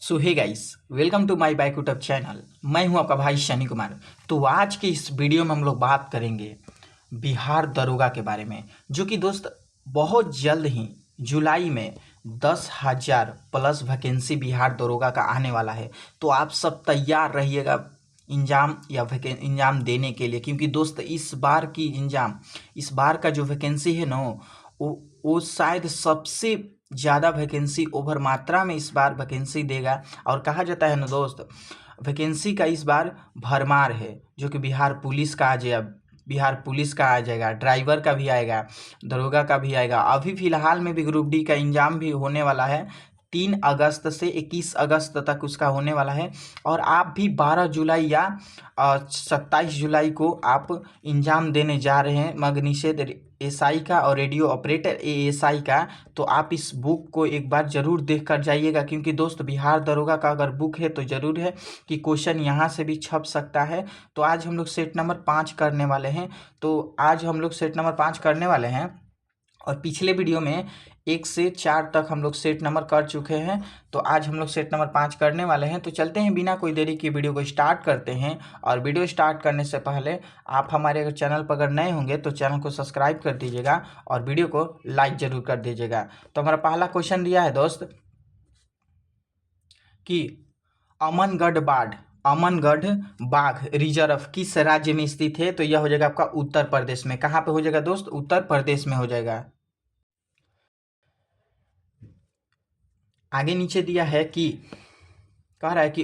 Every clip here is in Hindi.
So hey guys, welcome to my back YouTube channel. मैं हूं आपका भाई शनि कुमार। तो आज के इस वीडियो में हम लोग बात करेंगे बिहार दरोगा के बारे में, जो कि दोस्त बहुत जल्द ही जुलाई में 10,000 प्लस वैकेंसी बिहार दरोगा का आने वाला है। तो आप सब तैयार रहिएगा एग्जाम देने के लिए, क्योंकि दोस्त इस बार का जो वैकेंसी है ना, वो शायद सबसे ज़्यादा वैकेंसी ओवर मात्रा में इस बार वैकेंसी देगा। और कहा जाता है ना दोस्त, वैकेंसी का इस बार भरमार है, जो कि बिहार पुलिस का आ जाएगा, ड्राइवर का भी आएगा, दरोगा का भी आएगा। अभी फिलहाल में भी ग्रुप डी का एग्जाम भी होने वाला है। 3 अगस्त से 21 अगस्त तक उसका होने वाला है। और आप भी 12 जुलाई या 27 जुलाई को आप एग्जाम देने जा रहे हैं मद्यनिषेध एसआई का और रेडियो ऑपरेटर एएसआई का। तो आप इस बुक को एक बार ज़रूर देख कर जाइएगा, क्योंकि दोस्त बिहार दरोगा का अगर बुक है तो ज़रूर है कि क्वेश्चन यहाँ से भी छप सकता है। तो आज हम लोग सेट नंबर 5 करने वाले हैं। और पिछले वीडियो में 1 से 4 तक हम लोग सेट नंबर कर चुके हैं। तो आज हम लोग सेट नंबर 5 करने वाले हैं। तो चलते हैं, बिना कोई देरी की वीडियो को स्टार्ट करते हैं। और वीडियो स्टार्ट करने से पहले आप हमारे अगर चैनल पर अगर नए होंगे तो चैनल को सब्सक्राइब कर दीजिएगा और वीडियो को लाइक ज़रूर कर दीजिएगा। तो हमारा पहला क्वेश्चन दिया है दोस्त कि अमनगढ़ बाघ रिजर्व किस राज्य में स्थित है। तो यह हो जाएगा आपका उत्तर प्रदेश में। कहाँ पे हो जाएगा दोस्त? उत्तर प्रदेश में हो जाएगा। आगे नीचे दिया है कि कह रहा है कि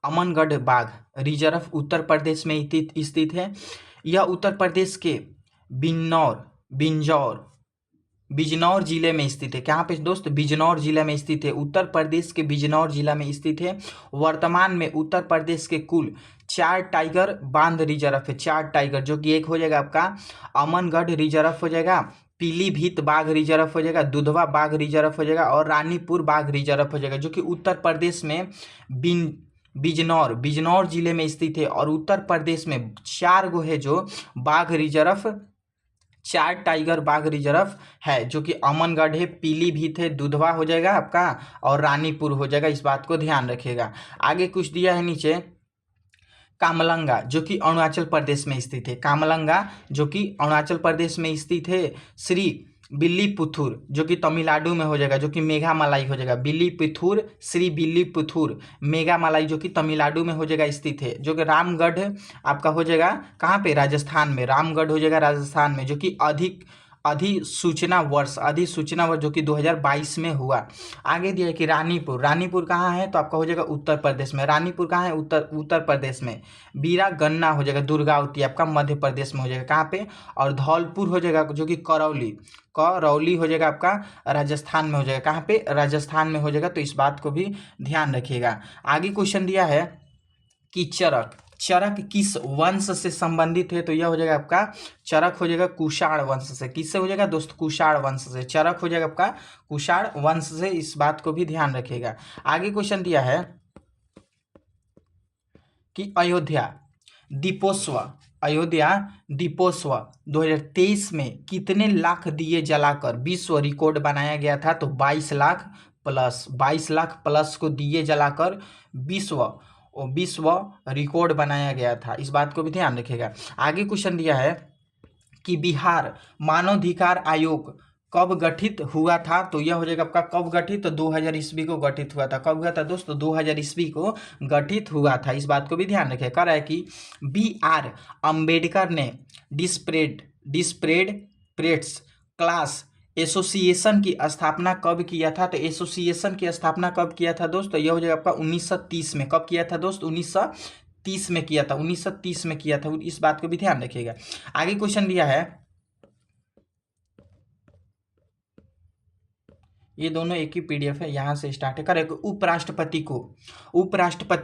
अमनगढ़ बाघ रिजर्व उत्तर प्रदेश में स्थित है। यह उत्तर प्रदेश के बिजनौर जिले में स्थित है। कहाँ पे दोस्त? बिजनौर जिले में स्थित है। उत्तर प्रदेश के बिजनौर जिला में स्थित है। वर्तमान में उत्तर प्रदेश के कुल 4 टाइगर बांध रिजर्व है। 4 टाइगर, जो कि एक हो जाएगा आपका अमनगढ़ रिजर्व हो जाएगा, पीलीभीत बाघ रिजर्व हो जाएगा, दुधवा बाघ रिजर्व हो जाएगा और रानीपुर बाघ रिजर्व हो जाएगा, जो कि उत्तर प्रदेश में बिजनौर जिले में स्थित है। और उत्तर प्रदेश में 4 गो है जो बाघ रिजर्व, 4 टाइगर बाघ रिजर्व है, जो कि अमनगढ़ है, पीलीभीत है, दुधवा हो जाएगा आपका और रानीपुर हो जाएगा। इस बात को ध्यान रखिएगा। आगे कुछ दिया है नीचे, कामलंगा जो कि अरुणाचल प्रदेश में स्थित है। कामलंगा जो कि अरुणाचल प्रदेश में स्थित है। श्री बिल्लीपुथुर जो कि तमिलनाडु में हो जाएगा, जो कि मेघामलाई हो जाएगा। श्री बिल्लीपुथुर मेघामलाई जो कि तमिलनाडु में हो जाएगा स्थित है। जो कि रामगढ़ आपका हो जाएगा कहाँ पे? राजस्थान में। रामगढ़ हो जाएगा राजस्थान में, जो कि अधिसूचना वर्ष जो कि 2022 में हुआ। आगे दिया है कि रानीपुर कहाँ है? तो आपका हो जाएगा उत्तर प्रदेश में। रानीपुर कहाँ है? उत्तर प्रदेश में। बीरा गन्ना हो जाएगा, दुर्गावती आपका मध्य प्रदेश में हो जाएगा। कहाँ पे? और धौलपुर हो जाएगा, जो कि करौली हो जाएगा आपका राजस्थान में हो जाएगा। कहाँ पे? राजस्थान में हो जाएगा। तो इस बात को भी ध्यान रखिएगा। आगे क्वेश्चन दिया है कि चरक किस वंश से संबंधित है। तो यह हो जाएगा आपका चरक हो जाएगा कुषाण वंश से। किससे हो जाएगा दोस्त? कुषाण वंश से। चरक हो जाएगा आपका कुषाण वंश से। इस बात को भी ध्यान रखिएगा। आगे क्वेश्चन दिया है कि अयोध्या दीपोत्सव 2023 में कितने लाख दिए जलाकर विश्व रिकॉर्ड बनाया गया था। तो 22 लाख प्लस को दिए जलाकर विश्व रिकॉर्ड बनाया गया था। इस बात को भी ध्यान रखिएगा। आगे क्वेश्चन दिया है कि बिहार मानवाधिकार आयोग कब गठित हुआ था। तो यह हो जाएगा आपका कब गठित? तो 2000 ईस्वी को गठित हुआ था। कब हुआ था दोस्तों? 2000 ईस्वी को गठित हुआ था। इस बात को भी ध्यान रखिए। कह रहा है कि BR अम्बेडकर ने डिस्प्रेड्स क्लास एसोसिएशन की स्थापना कब किया था। तो एसोसिएशन की स्थापना कब किया था दोस्तों? यह हो जाएगा आपका 1930 में। कब किया था दोस्त? 1930 में किया था। 1930 में किया था। इस बात को भी ध्यान रखिएगा। आगे क्वेश्चन दिया है, ये दोनों एक ही PDF है, यहाँ से स्टार्ट करें। उपराष्ट्रपति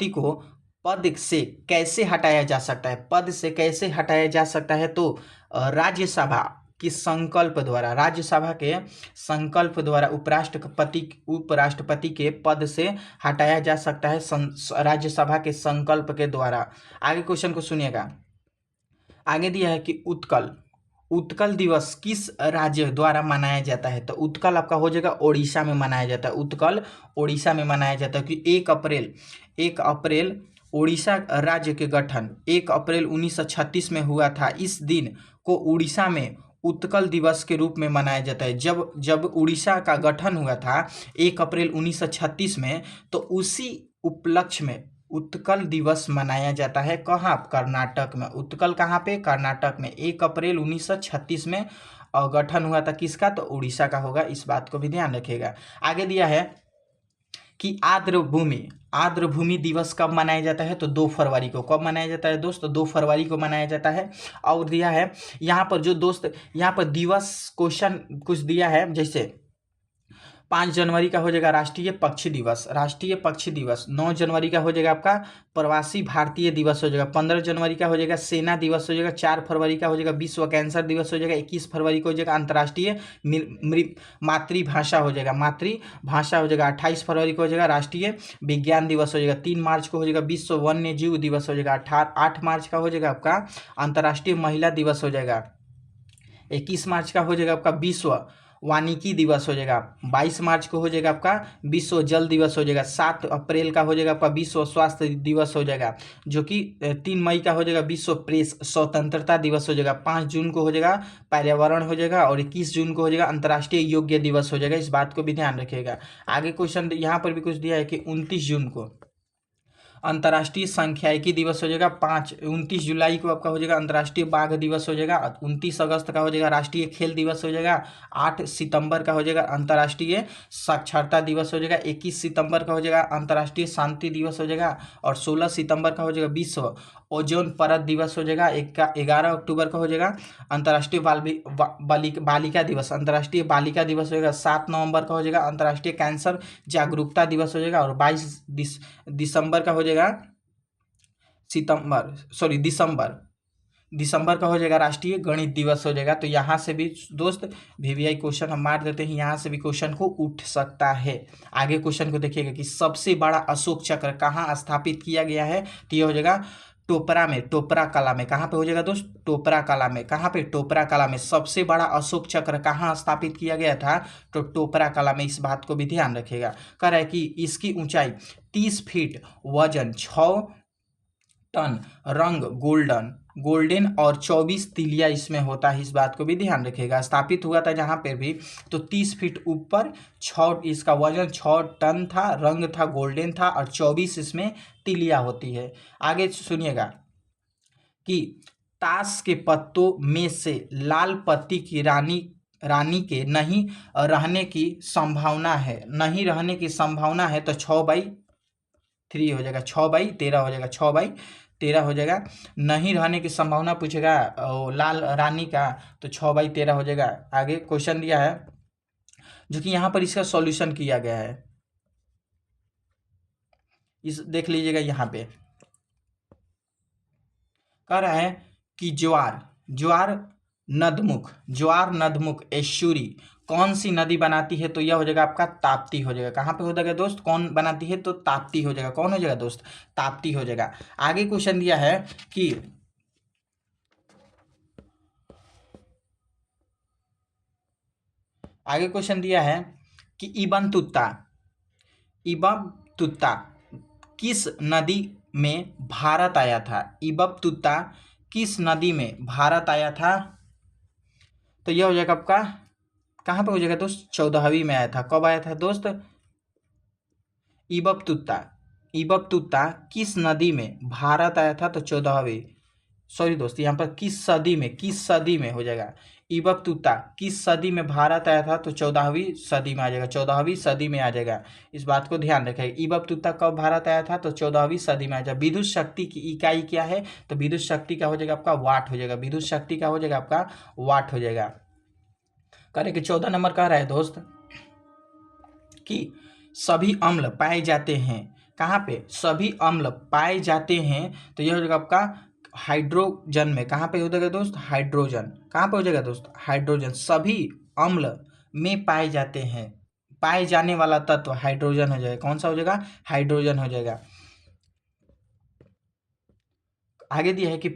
को पद से कैसे हटाया जा सकता है? पद से कैसे हटाया जा सकता है? तो राज्यसभा के संकल्प द्वारा उपराष्ट्रपति के पद से हटाया जा सकता है राज्यसभा के संकल्प के द्वारा। आगे क्वेश्चन को सुनिएगा। आगे दिया है कि उत्कल दिवस किस राज्य द्वारा मनाया जाता है? तो उत्कल आपका हो जाएगा ओडिशा में मनाया जाता है। उत्कल ओडिशा में मनाया जाता है कि 1 अप्रैल ओडिशा राज्य के गठन 1 अप्रैल 1936 में हुआ था। इस दिन को उड़ीसा में उत्कल दिवस के रूप में मनाया जाता है। जब जब उड़ीसा का गठन हुआ था 1 अप्रैल 1936 में, तो उसी उपलक्ष्य में उत्कल दिवस मनाया जाता है। कहाँ? कर्नाटक में। उत्कल कहाँ पे? कर्नाटक में। 1 अप्रैल 1936 में गठन हुआ था किसका? तो उड़ीसा का होगा। इस बात को भी ध्यान रखिएगा। आगे दिया है कि आर्द्रभूमि दिवस कब मनाया जाता है? तो 2 फरवरी को। कब मनाया जाता है दोस्त? तो 2 फरवरी को मनाया जाता है। और दिया है यहाँ पर जो दोस्त, यहाँ पर दिवस क्वेश्चन कुछ दिया है, जैसे 5 जनवरी का हो जाएगा राष्ट्रीय पक्षी दिवस। 9 जनवरी का हो जाएगा आपका प्रवासी भारतीय दिवस हो जाएगा। 15 जनवरी का हो जाएगा सेना दिवस हो जाएगा। 4 फरवरी का हो जाएगा विश्व कैंसर दिवस हो जाएगा। 21 फरवरी को हो जाएगा अंतर्राष्ट्रीय मातृभाषा हो जाएगा। 28 फरवरी को हो जाएगा राष्ट्रीय विज्ञान दिवस हो जाएगा। 3 मार्च को हो जाएगा विश्व वन्य जीव दिवस हो जाएगा। 8 मार्च का हो जाएगा आपका अंतर्राष्ट्रीय महिला दिवस हो जाएगा। 21 मार्च का हो जाएगा आपका विश्व वानिकी दिवस हो जाएगा। 22 मार्च को हो जाएगा आपका विश्व जल दिवस हो जाएगा। 7 अप्रैल का हो जाएगा आपका विश्व स्वास्थ्य दिवस हो जाएगा, जो कि 3 मई का हो जाएगा विश्व प्रेस स्वतंत्रता दिवस हो जाएगा। 5 जून को हो जाएगा पर्यावरण हो जाएगा। और 21 जून को हो जाएगा अंतर्राष्ट्रीय योग्य दिवस हो जाएगा। इस बात को भी ध्यान रखिएगा। आगे क्वेश्चन यहाँ पर भी कुछ दिया है कि 29 जून को अंतर्राष्ट्रीय सांख्यिकी दिवस हो जाएगा। 29 जुलाई को आपका हो जाएगा अंतर्राष्ट्रीय बाघ दिवस हो जाएगा। 29 अगस्त का हो जाएगा राष्ट्रीय खेल दिवस हो जाएगा। 8 सितंबर का हो जाएगा अंतर्राष्ट्रीय साक्षरता दिवस हो जाएगा। 21 सितंबर का हो जाएगा अंतर्राष्ट्रीय शांति दिवस हो जाएगा। और 16 सितंबर का हो जाएगा विश्व ओजोन परत दिवस हो जाएगा। 11 अक्टूबर का हो जाएगा अंतर्राष्ट्रीय बालिका दिवस बालिका दिवस हो जाएगा। 7 नवंबर का हो जाएगा अंतर्राष्ट्रीय कैंसर जागरूकता दिवस हो जाएगा। और 22 दिसंबर का हो जाएगा दिसंबर का हो जाएगा राष्ट्रीय गणित दिवस हो जाएगा। तो यहाँ से भी दोस्त वीवीआई क्वेश्चन हम मार देते हैं, यहाँ से भी क्वेश्चन को उठ सकता है। आगे क्वेश्चन को देखिएगा कि सबसे बड़ा अशोक चक्र कहाँ स्थापित किया गया है? तो ये हो जाएगा टोपरा कला में। कहाँ पे हो जाएगा दोस्त? टोपरा कला में। कहाँ पे? टोपरा कला में। सबसे बड़ा अशोक चक्र कहाँ स्थापित किया गया था? तो टोपरा कला में। इस बात को भी ध्यान रखिएगा। कह रहा है कि इसकी ऊंचाई 30 फीट, वजन 6 टन, रंग गोल्डन और 24 तिलिया इसमें होता है। इस बात को भी ध्यान रखिएगा। स्थापित हुआ था जहाँ पे भी तो 30 फीट ऊपर, 6 इसका वजन 6 टन था, रंग था गोल्डन था और 24 इसमें तिलिया होती है। आगे सुनिएगा कि ताश के पत्तों में से लाल पत्ती की रानी के नहीं रहने की संभावना है तो 6/3 हो जाएगा। 6/13 हो जाएगा। 6/13 हो जाएगा। नहीं रहने की संभावना पूछेगा लाल रानी का, तो 6/13 हो जाएगा। आगे क्वेश्चन दिया है जो कि यहाँ पर इसका सॉल्यूशन किया गया है, इस देख लीजिएगा। यहाँ पे कह रहा है कि ज्वार नदमुख एश्चुरी कौन सी नदी बनाती है? तो यह हो जाएगा आपका ताप्ती हो जाएगा। कहाँ पे हो जाएगा दोस्त? कौन बनाती है? तो ताप्ती हो जाएगा। कौन हो जाएगा दोस्त? ताप्ती हो जाएगा। आगे क्वेश्चन दिया है कि इबन तुत्ता किस नदी में भारत आया था? इबब तुत्ता किस नदी में भारत आया था? तो यह हो जाएगा आपका कहाँ पे हो जाएगा दोस्त? 14वीं में आया था। कब आया था दोस्त? इबब तुत्ता किस नदी में भारत आया था? तो 14वीं, सॉरी दोस्त, यहाँ पर किस सदी में हो जाएगा। इबब तुत्ता किस सदी में भारत आया था? तो 14वीं सदी में आ जाएगा। 14वीं सदी में आ जाएगा। इस बात को ध्यान रखेगा। इबब तुत्ता कब भारत आया था? तो 14वीं सदी में आ जाएगा। विद्युत शक्ति की इकाई क्या है? तो विद्युत शक्ति का हो जाएगा आपका वाट हो जाएगा। विद्युत शक्ति का हो जाएगा आपका वाट हो जाएगा। करे कि 14 नंबर कह रहा है दोस्त कि सभी अम्ल पाए जाते हैं। कहाँ पे? सभी अम्ल पाए जाते हैं। तो यह हो जाएगा आपका हाइड्रोजन में। कहाँ पे हो जाएगा दोस्त? हाइड्रोजन। कहाँ पे हो जाएगा दोस्त? हाइड्रोजन। सभी अम्ल में पाए जाते हैं, पाए जाने वाला तत्व हाइड्रोजन हो जाएगा। कौन सा हो जाएगा? हाइड्रोजन हो जाएगा। आगे दिया है कि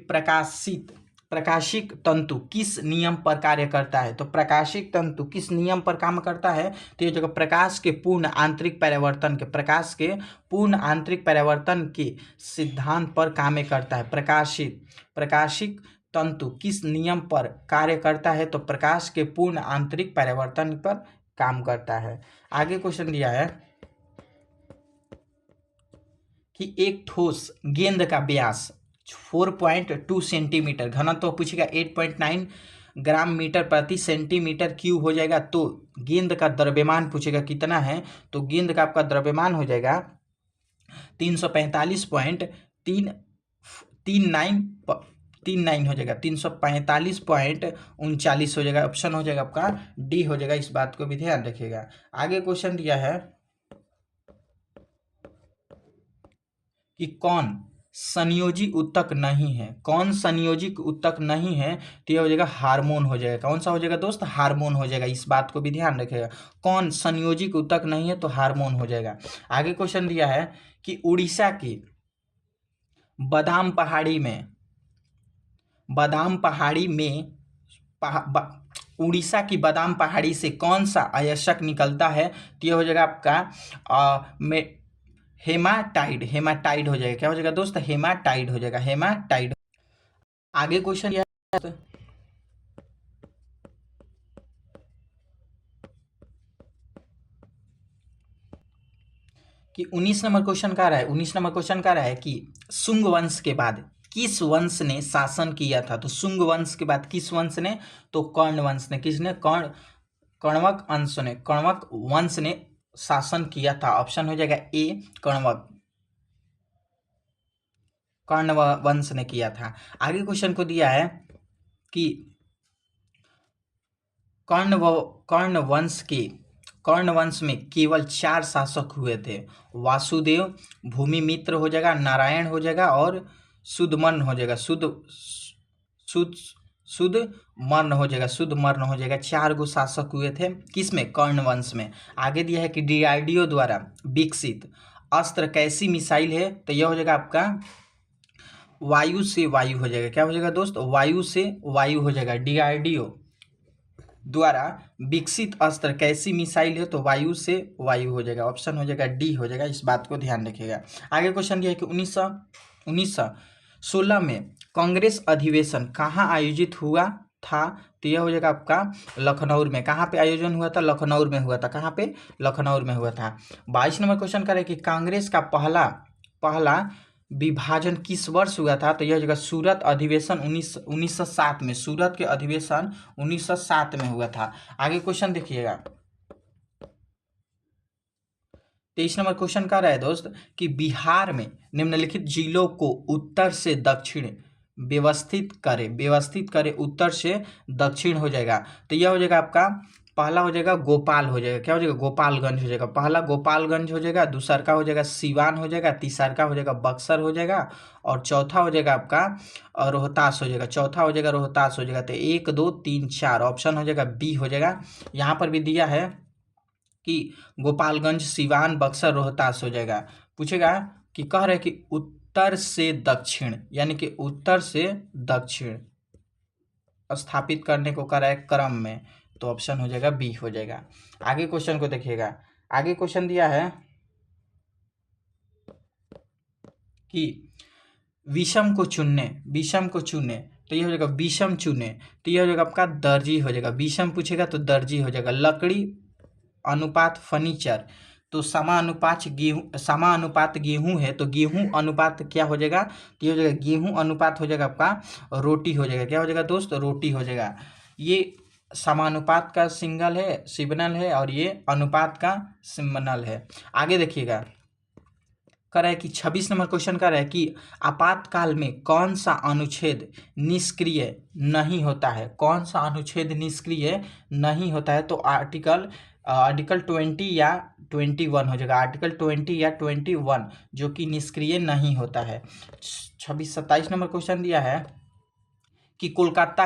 प्रकाशिक तंतु किस नियम पर कार्य करता है? तो प्रकाशिक तंतु किस नियम पर काम करता है? तो ये जगह प्रकाश के पूर्ण आंतरिक परावर्तन के सिद्धांत पर काम करता है। प्रकाशिक तंतु किस नियम पर कार्य करता है? तो प्रकाश के पूर्ण आंतरिक परावर्तन पर काम करता है। आगे क्वेश्चन दिया है कि एक ठोस गेंद का व्यास 4.2 सेंटीमीटर, घनत्व पूछेगा 8.9 ग्राम मीटर प्रति सेंटीमीटर क्यूब हो जाएगा। तो गेंद का द्रव्यमान पूछेगा कितना है? तो गेंद का आपका द्रव्यमान हो जाएगा 345.39 हो जाएगा, 345.39 हो जाएगा। ऑप्शन हो जाएगा आपका डी हो जाएगा। इस बात को भी ध्यान रखिएगा। आगे क्वेश्चन दिया है कि कौन संयोजी ऊतक नहीं है? कौन संयोजी ऊतक नहीं है? तो यह हो जाएगा हार्मोन हो जाएगा। कौन सा हो जाएगा दोस्त? हार्मोन हो जाएगा। इस बात को भी ध्यान रखिएगा। कौन संयोजी ऊतक नहीं है? तो हार्मोन हो जाएगा। आगे क्वेश्चन दिया है कि उड़ीसा की बादाम पहाड़ी में उड़ीसा की बादाम पहाड़ी से कौन सा अयस्क निकलता है? तो यह हो जाएगा आपका हेमाटाइड हो जाएगा। क्या हो जाएगा दोस्त? हेमाटाइड हो जाएगा, हेमाटाइड। आगे क्वेश्चन यह है कि 19 नंबर क्वेश्चन का रहा है कि शुंग वंश के बाद किस वंश ने शासन किया था? तो शुंग वंश के बाद किस वंश ने? तो कर्ण वंश ने। किसने? कण्वक वंश ने शासन किया था। ऑप्शन हो जाएगा ए, कर्ण वंश ने किया था। आगे क्वेश्चन को दिया है कि कर्ण वंश में केवल 4 शासक हुए थे। वासुदेव, भूमिमित्र हो जाएगा, नारायण हो जाएगा और सुदमर्न हो जाएगा। सुदमर्न हो जाएगा। 4 गो शासक हुए थे। किसमें? कर्ण वंश में। आगे दिया है कि डीआरडीओ द्वारा विकसित अस्त्र कैसी मिसाइल है? तो यह हो जाएगा आपका वायु से वायु हो जाएगा। क्या हो जाएगा दोस्त? वायु से वायु हो जाएगा। डीआरडीओ द्वारा विकसित अस्त्र कैसी मिसाइल है? तो वायु से वायु हो जाएगा। ऑप्शन हो जाएगा डी हो जाएगा। इस बात को ध्यान रखिएगा। आगे क्वेश्चन दिया है कि 1916 में कांग्रेस अधिवेशन कहाँ आयोजित हुआ था? तो यह हो जाएगा आपका लखनऊ में। कहाँ पे आयोजन हुआ था? लखनऊ में हुआ था। कहाँ पे? लखनऊ में हुआ था। 22 नंबर क्वेश्चन कर रहे कि कांग्रेस का पहला विभाजन किस वर्ष हुआ था? तो यह जगह सूरत अधिवेशन 1907 में। सूरत के अधिवेशन 1907 में हुआ था। आगे क्वेश्चन देखिएगा। 23 नंबर क्वेश्चन का रहा है दोस्त कि बिहार में निम्नलिखित जिलों को उत्तर से दक्षिण व्यवस्थित करे। उत्तर से दक्षिण हो जाएगा। तो यह हो जाएगा आपका पहला हो जाएगा गोपाल हो जाएगा। क्या हो जाएगा? गोपालगंज हो जाएगा। पहला गोपालगंज हो जाएगा, दूसरा का हो जाएगा सिवान हो जाएगा, तीसरा का हो जाएगा बक्सर हो जाएगा और चौथा हो जाएगा आपका रोहतास हो जाएगा। तो 1 2 3 4 ऑप्शन हो जाएगा बी हो जाएगा। यहाँ पर भी दिया है कि गोपालगंज, सिवान, बक्सर, रोहतास हो जाएगा। पूछेगा कि कह रहे कि उत्तर से दक्षिण, यानी कि उत्तर से दक्षिण स्थापित करने को कह रहा है क्रम में। तो ऑप्शन हो जाएगा बी हो जाएगा। आगे क्वेश्चन को देखिएगा। आगे क्वेश्चन दिया है कि विषम को चुने। तो ये हो जाएगा विषम चुने। तो ये हो जाएगा आपका दर्जी हो जाएगा। विषम पूछेगा तो दर्जी हो जाएगा। लकड़ी अनुपात फर्नीचर, तो समानुपात गेहूं है। तो गेहूं अनुपात क्या हो जाएगा? तो ये हो जाएगा गेहूं अनुपात हो जाएगा आपका रोटी हो जाएगा। क्या हो जाएगा दोस्त? रोटी हो जाएगा। ये समानुपात का सिग्नल है और ये अनुपात का सिग्नल है। आगे देखिएगा कर रहा है कि 26 नंबर क्वेश्चन कर रहा है कि आपातकाल में कौन सा अनुच्छेद निष्क्रिय नहीं होता है? कौन सा अनुच्छेद निष्क्रिय नहीं होता है? तो आर्टिकल 20 या 21 हो जाएगा। आर्टिकल 20 या 21 जो कि निष्क्रिय नहीं होता है। 27 नंबर क्वेश्चन दिया है कि कोलकाता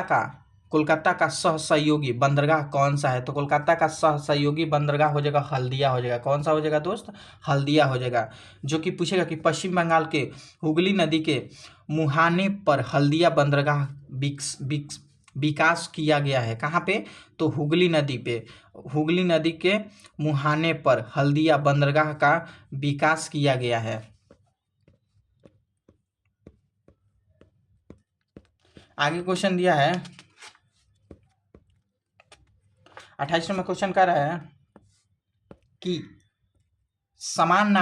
का सहसहयोगी बंदरगाह कौन सा है? तो कोलकाता का सहसहयोगी बंदरगाह हो जाएगा हल्दिया हो जाएगा। कौन सा हो जाएगा दोस्त? हल्दिया हो जाएगा। जो कि पूछेगा कि पश्चिम बंगाल के हुगली नदी के मुहाने पर हल्दिया बंदरगाह विकास किया गया है। कहाँ पे? तो हुगली नदी पे, हुगली नदी के मुहाने पर हल्दिया बंदरगाह का विकास किया गया है। आगे क्वेश्चन दिया है 28 नंबर क्वेश्चन कर रहा है कि समान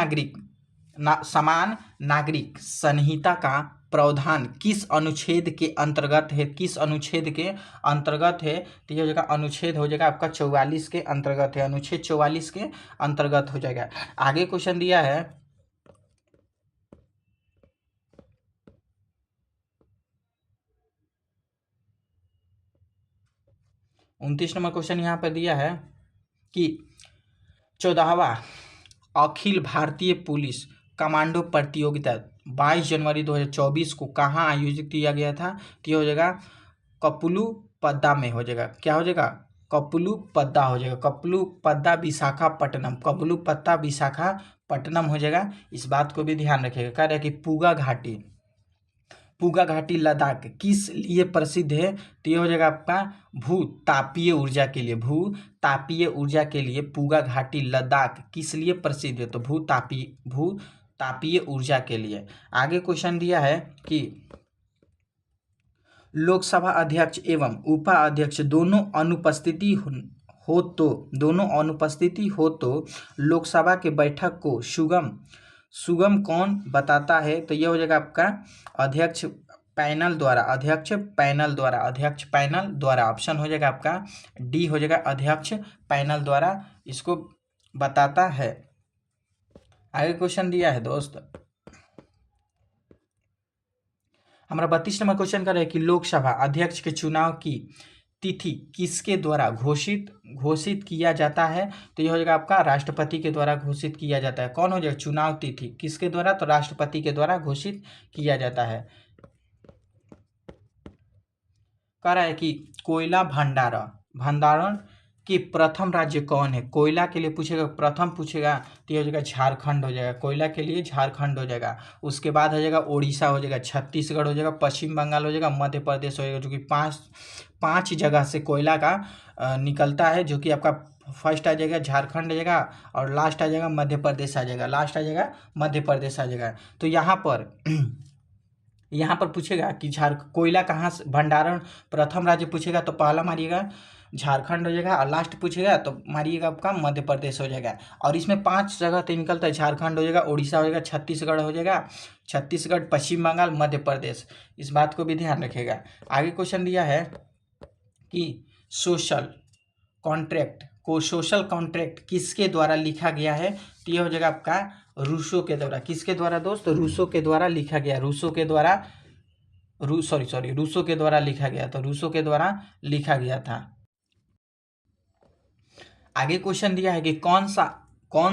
नागरिक संहिता का प्रावधान किस अनुच्छेद के अंतर्गत है? किस अनुच्छेद के अंतर्गत है? तो ये हो जाएगा अनुच्छेद हो जाएगा आपका 44 के अंतर्गत है, अनुच्छेद 44 के अंतर्गत हो जाएगा। आगे क्वेश्चन दिया है 29 नंबर क्वेश्चन यहाँ पर दिया है कि 14वां अखिल भारतीय पुलिस कमांडो प्रतियोगिता 22 जनवरी 2024 को कहाँ आयोजित किया गया था? तो ये हो जाएगा कपुलू पद्दा में हो जाएगा। क्या हो जाएगा? कपुलू पद्दा हो जाएगा, कपुलू पद्दा विशाखापट्टनम, कपुलू पद्दा विशाखापट्टनम हो जाएगा। इस बात को भी ध्यान रखिएगा। कह रहे हैं कि पूगा घाटी लद्दाख किस लिए प्रसिद्ध है? तो ये हो जाएगा आपका भू तापीय ऊर्जा के लिए, भू तापीय ऊर्जा के लिए पूगा घाटी लद्दाख किस लिए प्रसिद्ध है? तो भू तापीय ऊर्जा के लिए। आगे क्वेश्चन दिया है कि लोकसभा अध्यक्ष एवं उपाध्यक्ष दोनों अनुपस्थिति हो तो लोकसभा के बैठक को सुगम कौन बताता है? तो यह हो जाएगा आपका अध्यक्ष पैनल द्वारा। ऑप्शन हो जाएगा आपका डी हो जाएगा, अध्यक्ष पैनल द्वारा इसको बताता है। आगे क्वेश्चन दिया है दोस्त हमारा 32 नंबर क्वेश्चन कर रहे हैं कि लोकसभा अध्यक्ष के चुनाव की तिथि किसके द्वारा घोषित किया जाता है? तो यह हो जाएगा आपका राष्ट्रपति के द्वारा घोषित किया जाता है। कौन हो जाएगा? चुनाव तिथि किसके द्वारा? तो राष्ट्रपति के द्वारा घोषित किया जाता है। कह रहा है कि कोयला भंडारण कि प्रथम राज्य कौन है? कोयला के लिए पूछेगा, प्रथम पूछेगा तो ये हो जाएगा झारखंड हो जाएगा, कोयला के लिए झारखंड हो जाएगा। उसके बाद हो जाएगा उड़ीसा हो जाएगा, छत्तीसगढ़ हो जाएगा, पश्चिम बंगाल हो जाएगा, मध्य प्रदेश हो जाएगा, जो कि पाँच जगह से कोयला का निकलता है, जो कि आपका फर्स्ट आ जाएगा झारखंड आ जाएगा और लास्ट आ जाएगा मध्य प्रदेश आ जाएगा, तो यहाँ पर पूछेगा कि कोयला कहाँ से भंडारण प्रथम राज्य पूछेगा तो पहला मारिएगा झारखंड हो जाएगा और लास्ट पूछेगा तो मारिएगा आपका मध्य प्रदेश हो जाएगा। और इसमें 5 जगह तो निकलता है, झारखंड हो जाएगा, उड़ीसा हो जाएगा, छत्तीसगढ़ हो जाएगा, छत्तीसगढ़, पश्चिम बंगाल, मध्य प्रदेश। इस बात को भी ध्यान रखिएगा। आगे क्वेश्चन दिया है कि सोशल कॉन्ट्रैक्ट किसके द्वारा लिखा गया है? तो यह हो जाएगा आपका रूसो के द्वारा। किसके द्वारा दोस्त? रूसो के द्वारा लिखा गया, रूसो के द्वारा लिखा गया, तो रूसो के द्वारा लिखा गया था। आगे क्वेश्चन दिया है कि कौन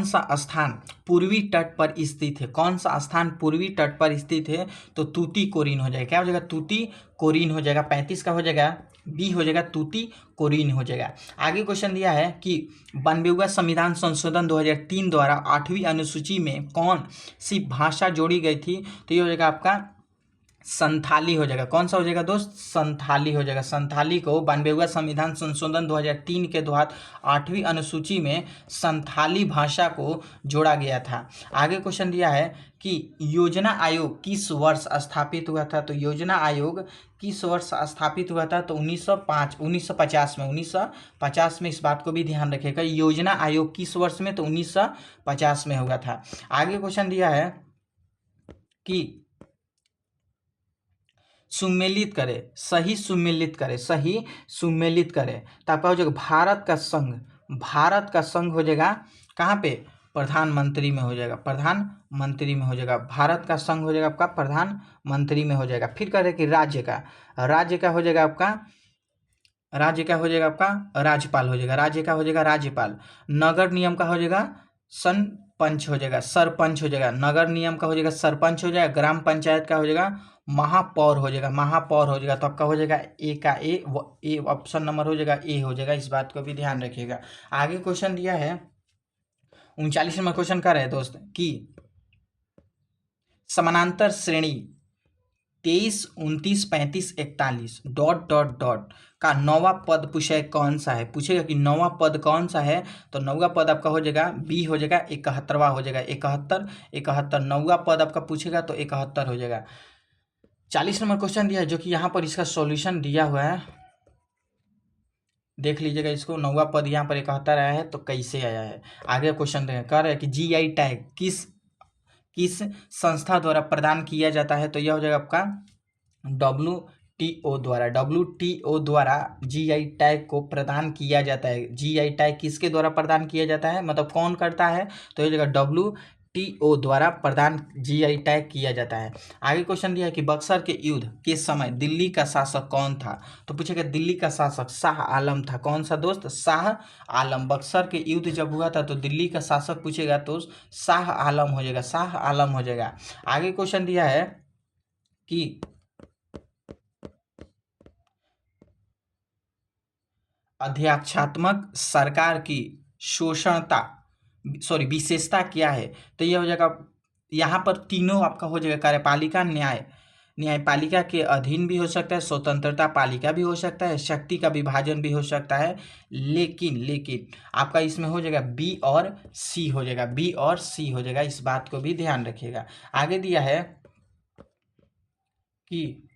सा स्थान पूर्वी तट पर स्थित है? कौन सा स्थान पूर्वी तट पर स्थित है? तो तूतीकोरिन हो जाएगा। क्या हो जाएगा? तूतीकोरिन हो जाएगा। 35 का हो जाएगा बी हो जाएगा, तूतीकोरिन हो जाएगा। आगे क्वेश्चन दिया है कि 92वां संविधान संशोधन 2003 द्वारा 8वीं अनुसूची में कौन सी भाषा जोड़ी गई थी? तो ये हो जाएगा आपका संथाली हो जाएगा। कौन सा हो जाएगा दोस्त? संथाली हो जाएगा। संथाली को 92वां संविधान संशोधन 2003 के तहत 8वीं अनुसूची में संथाली भाषा को जोड़ा गया था। आगे क्वेश्चन दिया है कि योजना आयोग किस वर्ष स्थापित हुआ था? तो योजना आयोग किस वर्ष स्थापित हुआ था? तो 1950 में। इस बात को भी ध्यान रखिएगा, योजना आयोग किस वर्ष में? तो 1950 में हुआ था। आगे क्वेश्चन दिया है कि सुमेलित करे, सही सुमेलित करे। तो आपका हो जाएगा भारत का संघ हो जाएगा कहाँ पे? प्रधानमंत्री में हो जाएगा, भारत का संघ हो जाएगा आपका प्रधानमंत्री में हो जाएगा। फिर कह रहे कि राज्य का हो जाएगा आपका राज्यपाल हो जाएगा, राज्यपाल। नगर नियम का हो जाएगा सरपंच हो जाएगा, नगर नियम का हो जाएगा सरपंच हो जाएगा, ग्राम पंचायत का हो जाएगा महापौर हो जाएगा, तो आपका हो जाएगा ए ऑप्शन नंबर हो जाएगा ए हो जाएगा। इस बात को भी ध्यान रखिएगा। आगे क्वेश्चन दिया है 39 नंबर क्वेश्चन का है दोस्त कि समानांतर श्रेणी 23, 29, 35, 41 डॉट डॉट डॉट का नौवां पद पूछा है कौन सा है, पूछेगा कि नौवां पद कौन सा है, तो नौवां पद आपका हो जाएगा बी, हो जाएगा 71वां, हो जाएगा 71, 71 नौवां पद आपका पूछेगा तो 71 हो जाएगा। 40 नंबर क्वेश्चन दिया है, जो कि यहाँ पर इसका सॉल्यूशन दिया हुआ है, देख लीजिएगा इसको। नौवां पद यहाँ पर 71 आया है, तो कैसे आया है। आगे क्वेश्चन कह रहा है कि जीआई टैग किस किस संस्था द्वारा प्रदान किया जाता है, तो यह हो जाएगा आपका WTO द्वारा। WTO द्वारा जीआई टैग को प्रदान किया जाता है। जीआई टैग किसके द्वारा प्रदान किया जाता है, मतलब कौन करता है, तो यह जगह WTO द्वारा प्रदान जीआई टैग किया जाता है। आगे क्वेश्चन दिया है कि बक्सर के युद्ध के समय दिल्ली का शासक कौन था, तो पूछेगा दिल्ली का शासक शाह आलम था। कौन सा दोस्त, शाह आलम। बक्सर के युद्ध जब हुआ था तो दिल्ली का शासक पूछेगा तो शाह आलम हो जाएगा, शाह आलम हो जाएगा। आगे क्वेश्चन दिया है कि अध्यक्षात्मक सरकार की विशेषता क्या है, तो यह हो जाएगा, यहाँ पर तीनों आपका हो जाएगा, कार्यपालिका, न्यायपालिका के अधीन भी हो सकता है, स्वतंत्रता पालिका भी हो सकता है, शक्ति का विभाजन भी हो सकता है, लेकिन आपका इसमें हो जाएगा बी और सी हो जाएगा, बी और सी हो जाएगा। इस बात को भी ध्यान रखिएगा। आगे दिया है कि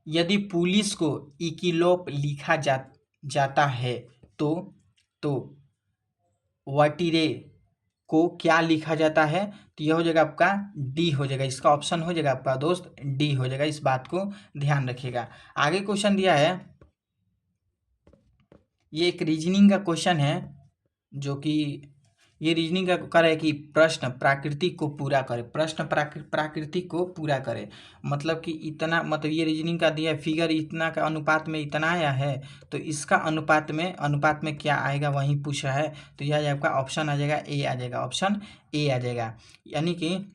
यदि पुलिस को इकिलोप लिखा जाता है तो वटीरे को क्या लिखा जाता है, तो यह हो जाएगा आपका डी हो जाएगा। इसका ऑप्शन हो जाएगा आपका दोस्त डी हो जाएगा। इस बात को ध्यान रखिएगा। आगे क्वेश्चन दिया है, ये एक रीजनिंग का क्वेश्चन है, जो कि ये रीजनिंग का कर है कि प्रश्न प्राकृतिक को पूरा करे, प्रश्न प्राकृतिक को पूरा करे, मतलब कि इतना, मतलब ये रीजनिंग का दिया फिगर इतना का अनुपात में इतना आया है, तो इसका अनुपात में क्या आएगा वही पूछा है, तो यह आपका ऑप्शन आ जाएगा ए आ जाएगा, ऑप्शन ए आ जाएगा। यानी कि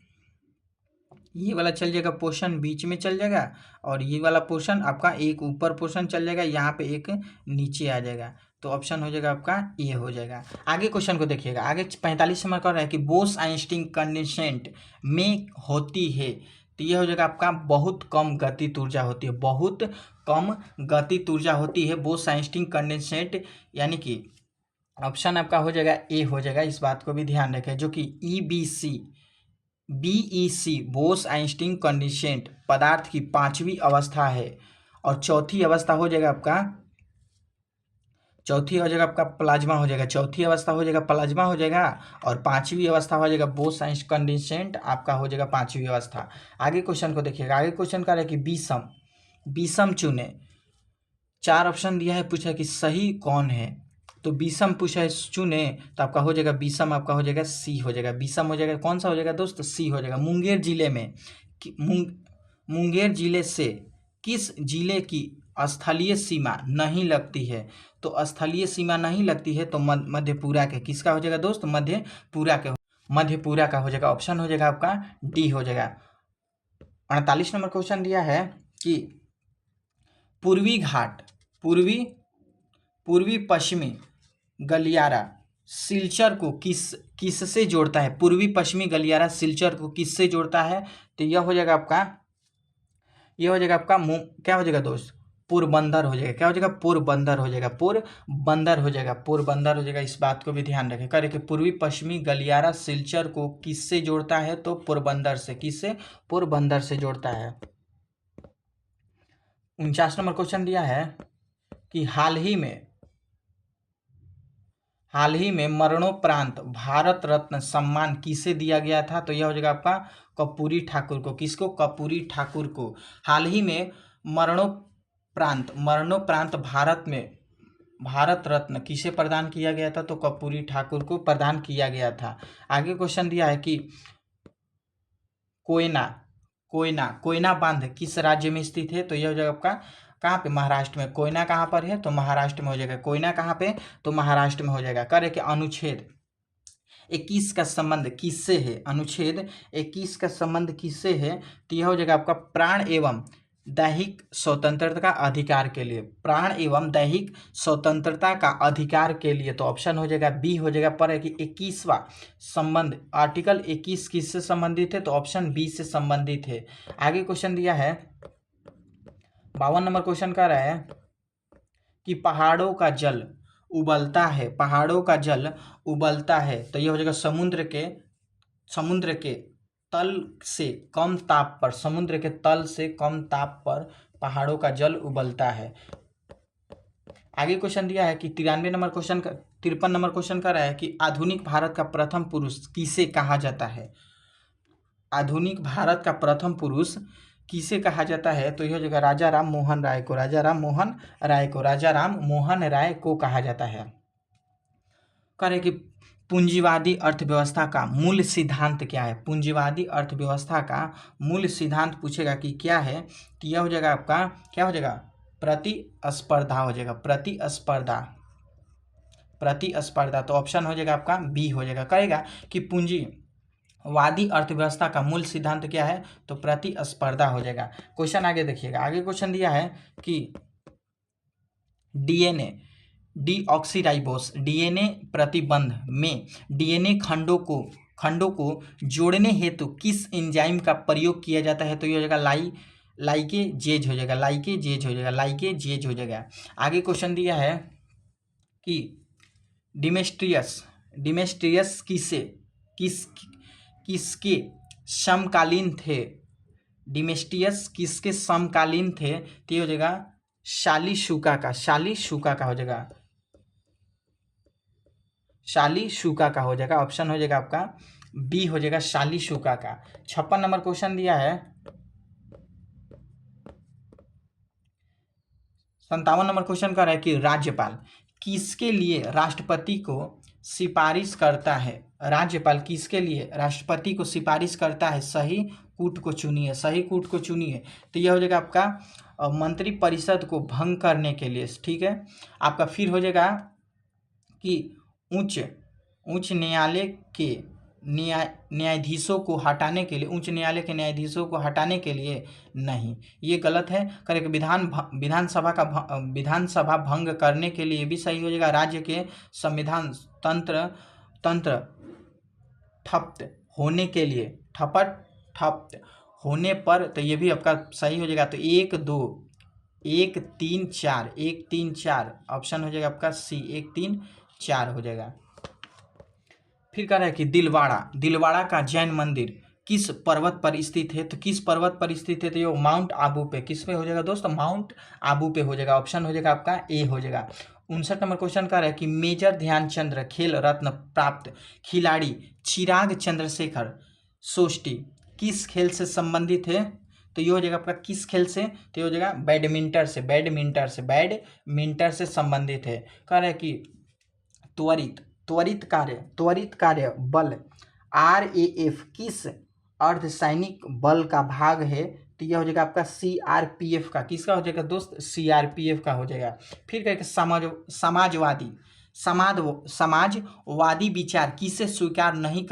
ये वाला चल जाएगा, पोर्शन बीच में चल जाएगा, और ये वाला पोर्शन आपका एक ऊपर पोर्शन चल जाएगा, यहाँ पे एक नीचे आ जाएगा, तो ऑप्शन हो जाएगा आपका ए हो जाएगा। आगे क्वेश्चन को देखिएगा। आगे 45 नंबर का रहा है कि बोस आइंस्टीन कंडेंसेट में होती है, तो ये हो जाएगा आपका बहुत कम गतिज ऊर्जा होती है, बहुत कम गतिज ऊर्जा होती है बोस आइंस्टीन कंडेंसेट, यानी कि ऑप्शन आपका हो जाएगा ए हो जाएगा। इस बात को भी ध्यान रखें, जो कि BEC बोस आइंस्टीन कंडेंसेट पदार्थ की 5वीं अवस्था है, और चौथी अवस्था हो जाएगा आपका प्लाज्मा हो जाएगा, चौथी अवस्था हो जाएगा प्लाज्मा हो जाएगा, और 5वीं अवस्था हो जाएगा बोस आइंस्टीन कंडेंसेट आपका हो जाएगा 5वीं अवस्था। आगे क्वेश्चन को देखिएगा। आगे क्वेश्चन का है कि विषम चुने, 4 ऑप्शन दिया है, पूछा कि सही कौन है, तो विषम पूछा है चुने, तो आपका हो जाएगा विषम, आपका हो जाएगा सी हो जाएगा, विषम हो जाएगा। कौन सा हो जाएगा दोस्त, सी हो जाएगा। मुंगेर जिले में मुंगेर जिले से किस जिले की स्थलीय सीमा नहीं लगती है, तो स्थलीय सीमा नहीं लगती है तो मधेपुरा के, किसका हो जाएगा दोस्त, मधेपुरा का हो जाएगा। ऑप्शन हो जाएगा आपका डी हो जाएगा। 48 नंबर क्वेश्चन दिया है कि पूर्वी घाट पूर्वी पश्चिमी गलियारा सिलचर को किससे जोड़ता है, पूर्वी पश्चिमी गलियारा सिलचर को किससे जोड़ता है, तो यह हो जाएगा आपका क्या हो जाएगा दोस्त, पोरबंदर हो जाएगा। क्या हो जाएगा, पोरबंदर हो जाएगा, पोरबंदर हो जाएगा। इस बात को भी ध्यान रखें, करे कि पूर्वी पश्चिमी गलियारा सिलचर को किससे जोड़ता है, तो पोरबंदर से, किससे, पोरबंदर से जोड़ता है। 49 नंबर क्वेश्चन दिया है कि हाल ही में मरणोपरांत भारत रत्न सम्मान किसे दिया गया था, तो यह हो जाएगा आपका कर्पूरी ठाकुर को। किसको, कर्पूरी ठाकुर को। हाल ही में मरणोपरांत भारत रत्न किसे प्रदान किया गया था, तो कर्पूरी ठाकुर को प्रदान किया गया था। आगे क्वेश्चन दिया है कि कोयना बांध किस राज्य में स्थित है, तो यह हो जाएगा आपका कहाँ पे, महाराष्ट्र में। कोयना कहाँ पर है, तो महाराष्ट्र में हो जाएगा। कोयना कहाँ पे, तो महाराष्ट्र में हो जाएगा। करे कि अनुच्छेद 21 का संबंध किससे है, अनुच्छेद 21 का संबंध किससे है, तो यह हो जाएगा आपका प्राण एवं दैहिक स्वतंत्रता का अधिकार के लिए, प्राण एवं दैहिक स्वतंत्रता का अधिकार के लिए, तो ऑप्शन हो जाएगा बी हो जाएगा। पर है कि 21वां संबंध, आर्टिकल 21 किससे संबंधित है, तो ऑप्शन बी से संबंधित है। आगे क्वेश्चन दिया है 52 नंबर क्वेश्चन कह रहा है कि पहाड़ों का जल उबलता है, पहाड़ों का जल उबलता है, तो ये हो जाएगा समुद्र के तल से कम ताप पर, समुद्र के तल से कम ताप पर पहाड़ों का जल उबलता है। आगे क्वेश्चन दिया है कि 53 नंबर क्वेश्चन का 53 नंबर क्वेश्चन कर रहा है कि आधुनिक भारत का प्रथम पुरुष किसे कहा जाता है, आधुनिक भारत का प्रथम पुरुष किसे कहा जाता है, तो यह हो जाएगा राजा राम मोहन राय को, राजा राम मोहन राय को, राजा राम मोहन राय को कहा जाता है। कह रहे कि पूंजीवादी अर्थव्यवस्था का मूल सिद्धांत क्या है, पूंजीवादी अर्थव्यवस्था का मूल सिद्धांत पूछेगा कि क्या है, तो यह हो जाएगा आपका क्या हो जाएगा, प्रतिस्पर्धा हो जाएगा, प्रतिस्पर्धा, तो ऑप्शन हो जाएगा आपका बी हो जाएगा। कहेगा कि पूंजीवादी अर्थव्यवस्था का मूल सिद्धांत क्या है, तो प्रतिस्पर्धा हो जाएगा। क्वेश्चन आगे देखिएगा, आगे क्वेश्चन दिया है कि डीएनए डीऑक्सीराइबोस डीएनए प्रतिबंध में डीएनए खंडों को जोड़ने हेतु किस एंजाइम का प्रयोग किया जाता है, तो ये हो जाएगा लाइकेजेज हो जाएगा, लाइकेजेज हो जाएगा, लाइकेजेज हो जाएगा। आगे क्वेश्चन दिया है कि डिमेस्ट्रियस किसके समकालीन थे, डिमेस्ट्रियस किसके समकालीन थे, तो ये हो जाएगा शालीशुका का हो जाएगा, शालीशुका का हो जाएगा, ऑप्शन हो जाएगा आपका बी हो जाएगा, शालीशुका का। 56 नंबर क्वेश्चन दिया है 57 नंबर क्वेश्चन कर रहा है कि राज्यपाल किसके लिए राष्ट्रपति को सिफारिश करता है, राज्यपाल किसके लिए राष्ट्रपति को सिफारिश करता है, सही कूट को चुनिए, सही कूट को चुनिए, तो यह हो जाएगा आपका मंत्री परिषद को भंग करने के लिए, ठीक है। आपका फिर हो जाएगा कि उच्च न्यायालय के न्यायाधीशों को हटाने के लिए, उच्च न्यायालय के न्यायाधीशों को हटाने के लिए नहीं, ये गलत है। करेक्ट, विधानसभा भंग करने के लिए भी सही हो जाएगा, राज्य के संविधान तंत्र ठप्प होने के लिए, ठप्प होने पर, तो ये भी आपका सही हो जाएगा। तो 1 3 4 ऑप्शन हो जाएगा आपका सी, 1 3 4 हो जाएगा। फिर कह रहा है कि दिलवाड़ा का जैन मंदिर किस पर्वत पर स्थित है, तो किस पर्वत पर स्थित है, तो ये माउंट आबू पे, किस पे हो जाएगा दोस्तों, माउंट आबू पे हो जाएगा, ऑप्शन हो जाएगा आपका ए हो जाएगा। 59 नंबर क्वेश्चन कह रहा है कि मेजर ध्यानचंद्र खेल रत्न प्राप्त खिलाड़ी चिराग चंद्रशेखर सोष्टी किस खेल से संबंधित है, तो ये हो जाएगा आपका किस खेल से, तो ये हो जाएगा बैडमिंटन से संबंधित है। कह रहा है कि त्वरित कार्य बल RAF किस अर्धसैनिक बल का भाग है, तो यह हो जाएगा आपका CRPF का, किसका हो जाएगा दोस्त, CRPF का हो जाएगा। फिर कहेगा समाजवादी विचार किसे स्वीकार नहीं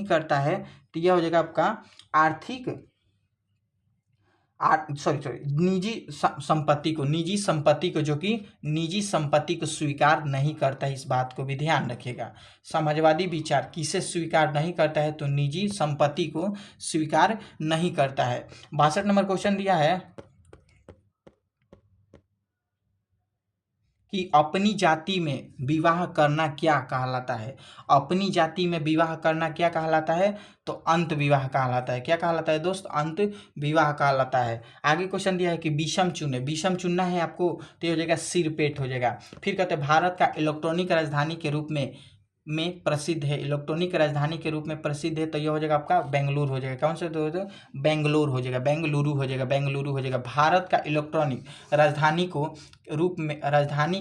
करता है, तो यह हो जाएगा आपका निजी संपत्ति को, जो कि निजी संपत्ति को स्वीकार नहीं करता है, इस बात को भी ध्यान रखिएगा। समाजवादी विचार किसे स्वीकार नहीं करता है, तो निजी संपत्ति को स्वीकार नहीं करता है। 62 नंबर क्वेश्चन दिया है कि अपनी जाति में विवाह करना क्या कहलाता है, अपनी जाति में विवाह करना क्या कहलाता है, तो अंत विवाह कहलाता है। क्या कहलाता है दोस्त, अंत विवाह कहलाता है। आगे क्वेश्चन दिया है कि विषम चुनना है आपको, तो हो जाएगा सिरपेट हो जाएगा। फिर कहते हैं भारत का इलेक्ट्रॉनिक राजधानी के रूप में प्रसिद्ध है, इलेक्ट्रॉनिक राजधानी के रूप में प्रसिद्ध है, तो यह हो जाएगा आपका बेंगलुरु हो जाएगा। कौन सा, तो बेंगलुरु हो जाएगा, बेंगलुरु हो जाएगा। भारत का इलेक्ट्रॉनिक राजधानी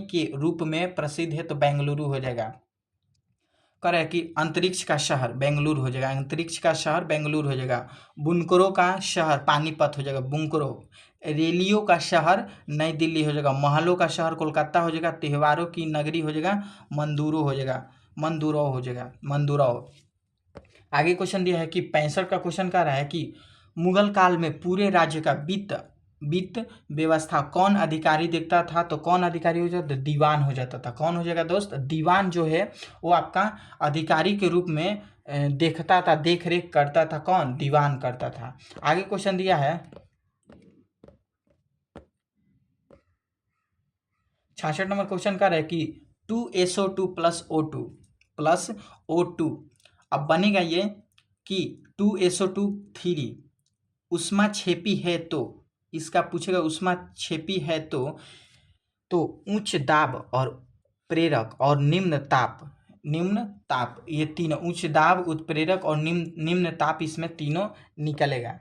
के रूप में प्रसिद्ध है, तो बेंगलुरु हो जाएगा। कह रहा है कि अंतरिक्ष का शहर बेंगलुरु हो जाएगा, अंतरिक्ष का शहर बेंगलुरु हो जाएगा। बुनकरों का शहर पानीपत हो जाएगा, बुनकरों। रेलियों का शहर नई दिल्ली हो जाएगा, महलों का शहर कोलकाता हो जाएगा, त्योहारों की नगरी हो जाएगा मंदुरौ हो जाएगा। आगे क्वेश्चन दिया है कि 65 का क्वेश्चन कह रहा है कि मुगल काल में पूरे राज्य का वित्त व्यवस्था कौन अधिकारी देखता था? तो कौन अधिकारी हो जाता? दीवान हो जाता था। कौन हो जाएगा दोस्त? दीवान जो है वो आपका अधिकारी के रूप में देखता था, देख रेख करता था। कौन? दीवान करता था। आगे क्वेश्चन दिया है 66 नंबर क्वेश्चन कर रहा है कि 2SO2 प्लस O2 अब बनेगा ये कि 2SO2 3 उष्मा छेपी है तो, इसका पूछेगा उष्मा छेपी है तो उच्च दाब और प्रेरक और निम्न ताप ये तीनों, उच्च दाब, उत्प्रेरक और निम्न ताप, इसमें तीनों निकलेगा।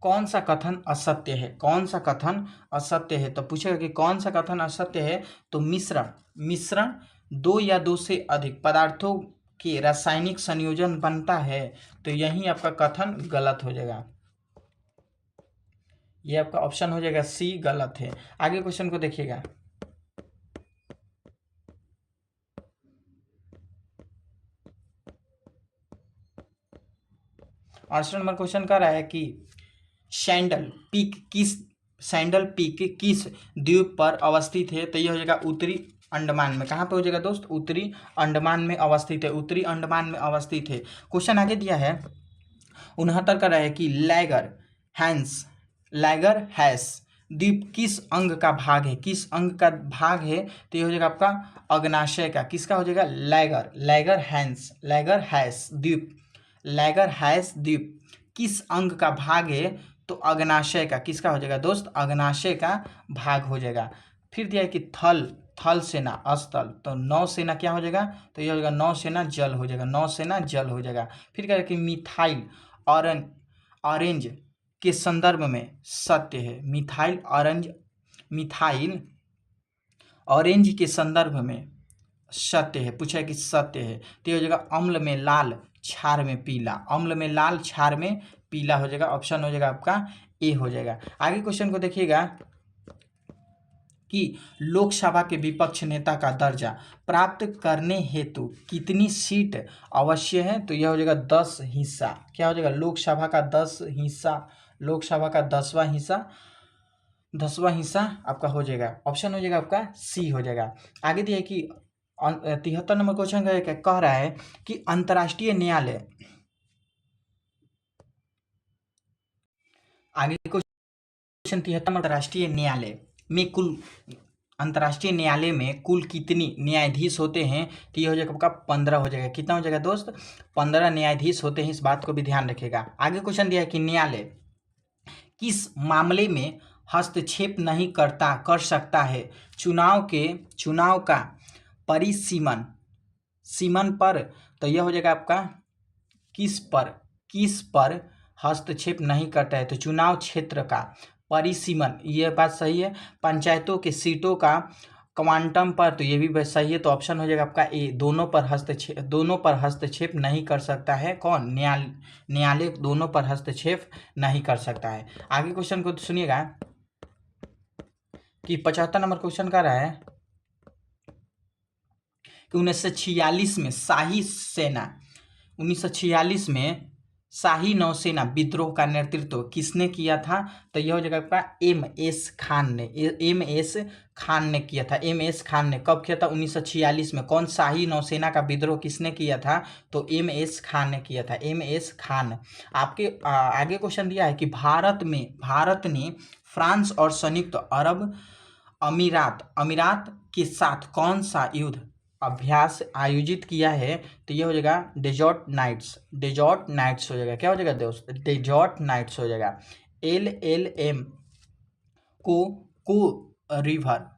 कौन सा कथन असत्य है? कौन सा कथन असत्य है? तो पूछेगा कि कौन सा कथन असत्य है? तो मिश्रण दो या दो से अधिक पदार्थों के रासायनिक संयोजन बनता है, तो यही आपका कथन गलत हो जाएगा। ये आपका ऑप्शन हो जाएगा सी गलत है। आगे क्वेश्चन को देखिएगा 68 नंबर क्वेश्चन कह रहा है कि सैंडल पीक किस द्वीप पर अवस्थित है? तो ये हो जाएगा उत्तरी अंडमान में। कहाँ पे हो जाएगा दोस्त? उत्तरी अंडमान में अवस्थित है। उत्तरी अंडमान में अवस्थित है। क्वेश्चन आगे दिया है 69 का रहा है कि लैगर हैस द्वीप किस अंग का भाग है? किस अंग का भाग है? तो ये हो जाएगा आपका अग्नाशय का। किसका हो जाएगा? लैगर हैस द्वीप किस अंग का भाग है? तो अग्नाशय का। किसका हो जाएगा दोस्त? अग्नाशय का भाग हो जाएगा। फिर दिया है कि थल सेना स्थल, तो नौसेना क्या हो जाएगा? तो ये हो जाएगा नौसेना जल हो जाएगा। नौसेना जल हो जाएगा। फिर कह रहे कि मिथाइल ऑरेंज के संदर्भ में सत्य है। मिथाइल ऑरेंज के संदर्भ में सत्य है। पूछा है कि सत्य है, तो ये हो जाएगा अम्ल में लाल क्षार में पीला। अम्ल में लाल क्षार में पीला हो जाएगा। ऑप्शन हो जाएगा आपका ए हो जाएगा। आगे क्वेश्चन को देखिएगा कि लोकसभा के विपक्ष नेता का दर्जा प्राप्त करने हेतु कितनी सीट आवश्यक है? तो यह हो जाएगा 10 हिस्सा। क्या हो जाएगा? लोकसभा का 10 हिस्सा, लोकसभा का 10वां हिस्सा आपका हो जाएगा। ऑप्शन हो जाएगा आपका सी हो जाएगा। आगे दिया कि 73 नंबर क्वेश्चन कह रहा है कि अंतर्राष्ट्रीय न्यायालय, आगे क्वेश्चन 73 अंतर्राष्ट्रीय न्यायालय में कुल कितनी न्यायाधीश होते हैं? तो ये हो जाएगा आपका 15 हो जाएगा। कितना हो जाएगा दोस्त? 15 न्यायाधीश होते हैं। इस बात को भी ध्यान रखिएगा। आगे क्वेश्चन दिया है कि न्यायालय किस मामले में हस्तक्षेप नहीं कर सकता है? चुनाव का सीमन पर, तो यह हो जाएगा आपका किस पर हस्तक्षेप नहीं करता है? तो चुनाव क्षेत्र का परिसीमन, यह बात सही है। पंचायतों के सीटों का क्वांटम पर, तो ये भी सही है। तो ऑप्शन हो जाएगा आपका ए, दोनों पर हस्तक्षेप नहीं कर सकता है। कौन? न्यायालय दोनों पर हस्तक्षेप नहीं कर सकता है। आगे क्वेश्चन को सुनिएगा कि 75 नंबर क्वेश्चन का रहा है कि 1946 में शाही नौसेना विद्रोह का नेतृत्व किसने किया था? तो यह हो जाएगा आपका एम.एस. खान ने किया था। एम.एस. खान ने कब किया था? 1946 में। कौन? शाही नौसेना का विद्रोह किसने किया था? तो एम.एस. खान ने किया था। एम.एस. खान। आपके आगे क्वेश्चन दिया है कि भारत ने फ्रांस और संयुक्त अरब अमीरात के साथ कौन सा युद्ध अभ्यास आयोजित किया है? तो ये हो जाएगा डेजर्ट नाइट्स हो जाएगा। क्या हो जाएगा दोस्त? डेजर्ट नाइट्स हो जाएगा। LLM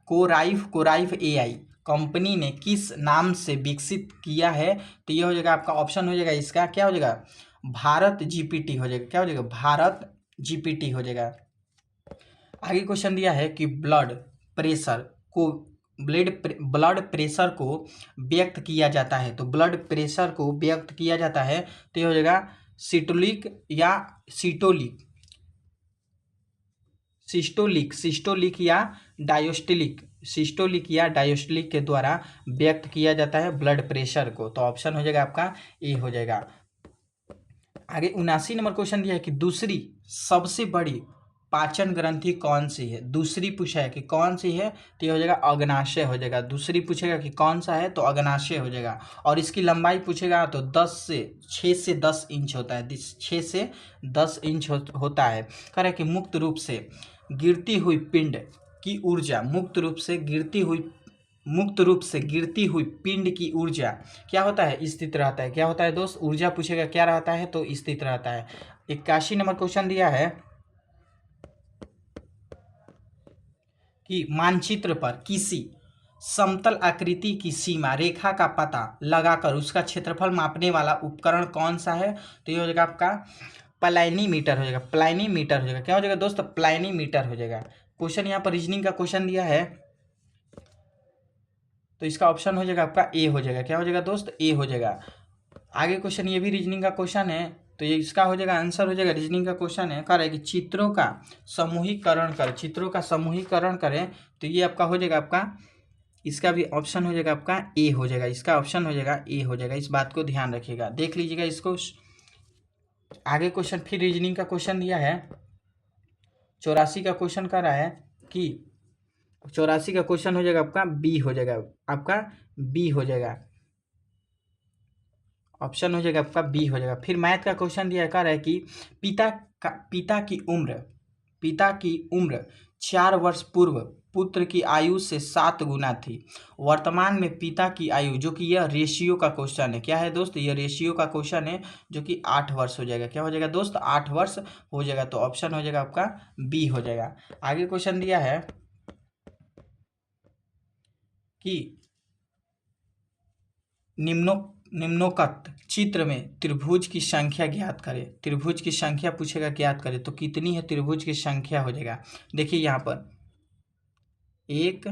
कोराइफ AI कंपनी ने किस नाम से विकसित किया है? तो ये हो जाएगा आपका ऑप्शन हो जाएगा इसका, क्या हो जाएगा? भारत GPT हो जाएगा। क्या हो जाएगा? भारत GPT हो जाएगा। आगे क्वेश्चन दिया है कि ब्लड प्रेशर को व्यक्त किया जाता है। तो ब्लड प्रेशर को व्यक्त किया जाता है, तो ये हो जाएगा सिस्टोलिक या डायोस्टोलिक के द्वारा व्यक्त किया जाता है ब्लड प्रेशर को। तो ऑप्शन हो जाएगा आपका ए हो जाएगा। आगे 79 नंबर क्वेश्चन दिया है कि दूसरी सबसे बड़ी पाचन ग्रंथि कौन सी है। दूसरी पूछा है कि कौन सी है, तो ये हो जाएगा अग्नाशय हो जाएगा। दूसरी पूछेगा कि कौन सा है, तो अग्नाशय हो जाएगा। और इसकी लंबाई पूछेगा तो 6 से 10 इंच होता है। 6 से 10 इंच होता है। कह रहा है कि मुक्त रूप से गिरती हुई पिंड की ऊर्जा, मुक्त रूप से गिरती हुई पिंड की ऊर्जा क्या होता है, स्थित रहता है। क्या होता है दोस्त, ऊर्जा पूछेगा क्या रहता है, तो स्थित रहता है। 81 नंबर क्वेश्चन दिया है कि मानचित्र पर किसी समतल आकृति की सीमा रेखा का पता लगाकर उसका क्षेत्रफल मापने वाला उपकरण कौन सा है, तो ये हो जाएगा आपका प्लाइनीमीटर हो जाएगा। प्लाइनीमीटर हो जाएगा। क्या हो जाएगा दोस्त, प्लाइनीमीटर हो जाएगा। क्वेश्चन यहाँ पर रीजनिंग का क्वेश्चन दिया है, तो इसका ऑप्शन हो जाएगा आपका ए हो जाएगा। क्या हो जाएगा दोस्त, ए हो जाएगा। आगे क्वेश्चन ये भी रीजनिंग का क्वेश्चन है, तो ये इसका हो जाएगा आंसर हो जाएगा। रीजनिंग का क्वेश्चन है, कह रहा है कि चित्रों का समूहीकरण करें, तो ये आपका हो जाएगा आपका, इसका भी ऑप्शन हो जाएगा आपका ए हो जाएगा। इसका ऑप्शन हो जाएगा ए हो जाएगा। इस बात को ध्यान रखिएगा, देख लीजिएगा इसको। आगे क्वेश्चन फिर रीजनिंग का क्वेश्चन दिया है, 84 का क्वेश्चन कर रहा है कि 84 का क्वेश्चन हो जाएगा आपका बी हो जाएगा। आपका बी हो जाएगा, ऑप्शन हो जाएगा आपका बी हो जाएगा। फिर मैथ का क्वेश्चन दिया कह रहा है कि पिता की उम्र 4 वर्ष पूर्व पुत्र की आयु से 7 गुना थी। वर्तमान में पिता की आयु, जो कि यह रेशियो का क्वेश्चन है। क्या है दोस्त, यह रेशियो का क्वेश्चन है, जो कि 8 वर्ष हो जाएगा। क्या हो जाएगा दोस्त, 8 वर्ष हो जाएगा। तो ऑप्शन हो जाएगा आपका बी हो जाएगा। आगे क्वेश्चन दिया है कि निम्नोक्त चित्र में त्रिभुज की संख्या ज्ञात करें। त्रिभुज की संख्या पूछेगा ज्ञात करें, तो कितनी है त्रिभुज की संख्या हो जाएगा। देखिए यहाँ पर 1